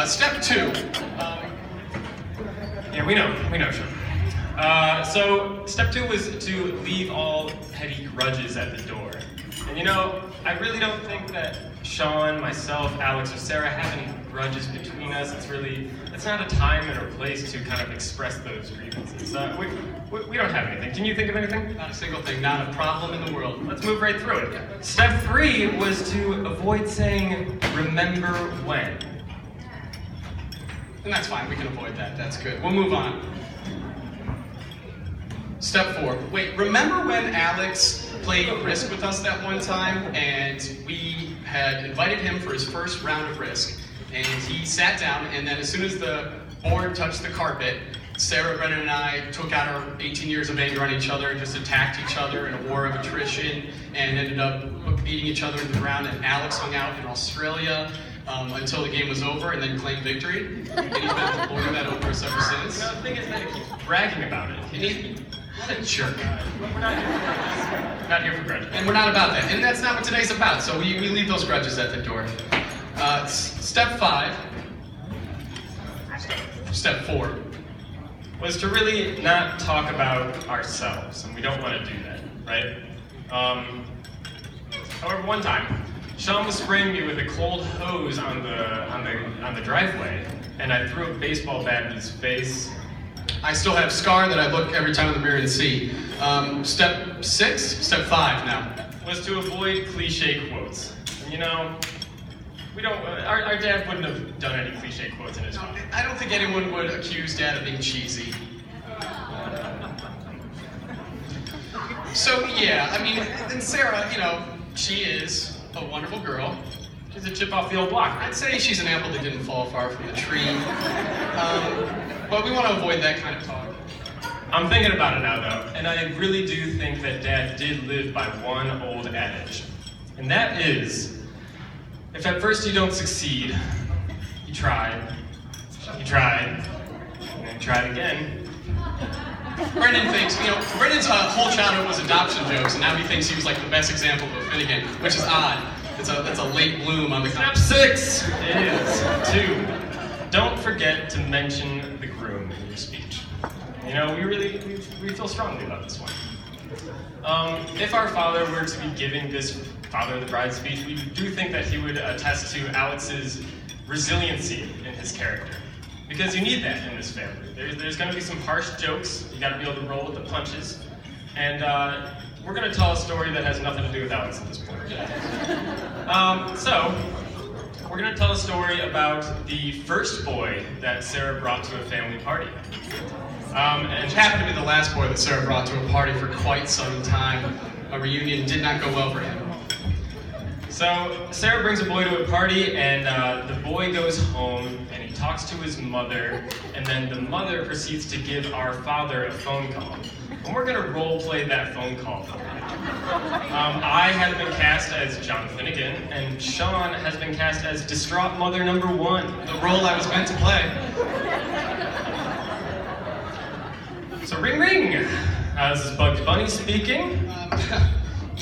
Step 2. Yeah, we know, Sean. So step 2 was to leave all petty grudges at the door. And you know, I really don't think that Sean, myself, Alex, or Sarah have any grudges between us. It's not a time and a place to kind of express those grievances. We don't have anything. Can you think of anything? Not a single thing, not a problem in the world. Let's move right through it. Step 3 was to avoid saying, remember when. And that's fine, we can avoid that, that's good. We'll move on. Step 4. Wait, remember when Alex played Risk with us that one time, and we had invited him for his first round of Risk, and he sat down, and then as soon as the board touched the carpet, Sarah, Brennan, and I took out our 18 years of anger on each other and just attacked each other in a war of attrition and ended up beating each other in the ground, and Alex hung out in Australia until the game was over and then claimed victory. And he's been lording that over us ever since. The thing is that he keeps bragging about it. What a jerk. We're not here for grudges. And we're not about that. And that's not what today's about, so we leave those grudges at the door. Step 5. Step 4. Was to really not talk about ourselves, and we don't want to do that, right? However, one time, Sean was spraying me with a cold hose on the driveway, and I threw a baseball bat in his face. I still have scar that I look every time in the mirror and see. Step 6, step 5 now. Was to avoid cliche quotes. And you know, our dad wouldn't have done any cliche quotes in his phone. I don't think anyone would accuse Dad of being cheesy. So yeah, I mean, and Sarah, you know, she is a wonderful girl. She's a chip off the old block. I'd say she's an apple that didn't fall far from the tree. But we want to avoid that kind of talk. I'm thinking about it now, though, and I really do think that Dad did live by one old adage. And that is, if at first you don't succeed, you tried, and then you tried again. Brendan thinks, you know, Brendan's whole childhood was adoption jokes, and now he thinks he was like the best example of a Finnegan, which is odd. That's a late bloom on the Step 6 is 2. Don't forget to mention the groom in your speech. You know, we feel strongly about this one. If our father were to be giving this Father of the Bride speech, we do think that he would attest to Alex's resiliency in his character. Because you need that in this family. There's going to be some harsh jokes. You got to be able to roll with the punches. And we're going to tell a story that has nothing to do with Alex at this point. So, we're going to tell a story about the first boy that Sarah brought to a family party. And Which happened to be the last boy that Sarah brought to a party for quite some time. A reunion did not go well for him. So Sarah brings a boy to a party, and the boy goes home, and he talks to his mother, and then the mother proceeds to give our father a phone call. And we're gonna role play that phone call for him. I have been cast as John Finnegan, and Sean has been cast as distraught mother number 1. The role I was meant to play. So ring ring! This is Bugs Bunny speaking.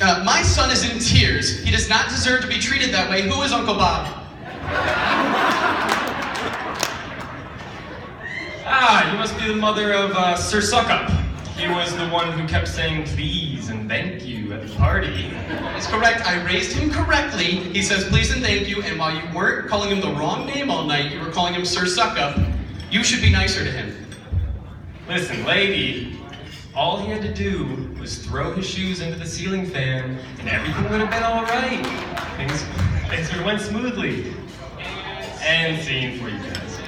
My son is in tears. He does not deserve to be treated that way. Who is Uncle Bob? You must be the mother of Sir Suckup. He was the one who kept saying please and thank you at the party. That's correct. I raised him correctly. He says please and thank you, and while you weren't calling him the wrong name all night, you were calling him Sir Suckup. You should be nicer to him. Listen, lady, all he had to do was throw his shoes into the ceiling fan, and everything would have been all right. Things would have went smoothly. And scene for you guys.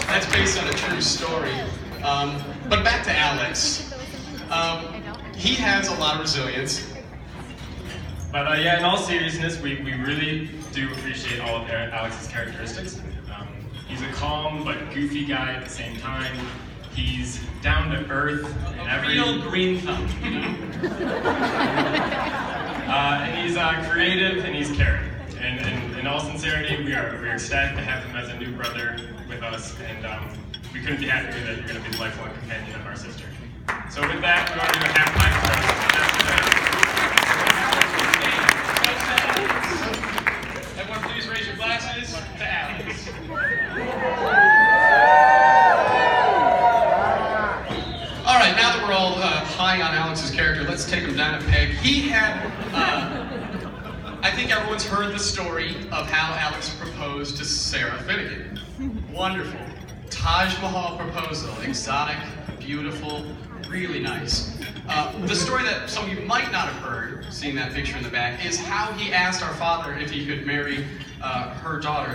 That's based on a true story. But back to Alex. He has a lot of resilience. But yeah, in all seriousness, we really do appreciate all of Alex's characteristics. He's a calm but goofy guy at the same time. He's down to earth and every Real green thumb. and he's creative and he's caring. And in all sincerity, we are ecstatic to have him as a new brother with us, and we couldn't be happier that you're going to be the lifelong companion of our sister. So with that, we want to do a halftime for Let's take him down a peg. He had, I think everyone's heard the story of how Alex proposed to Sarah Finnegan. Wonderful. Taj Mahal proposal. Exotic, beautiful, really nice. The story that some of you might not have heard, seeing that picture in the back, is how he asked our father if he could marry her daughter.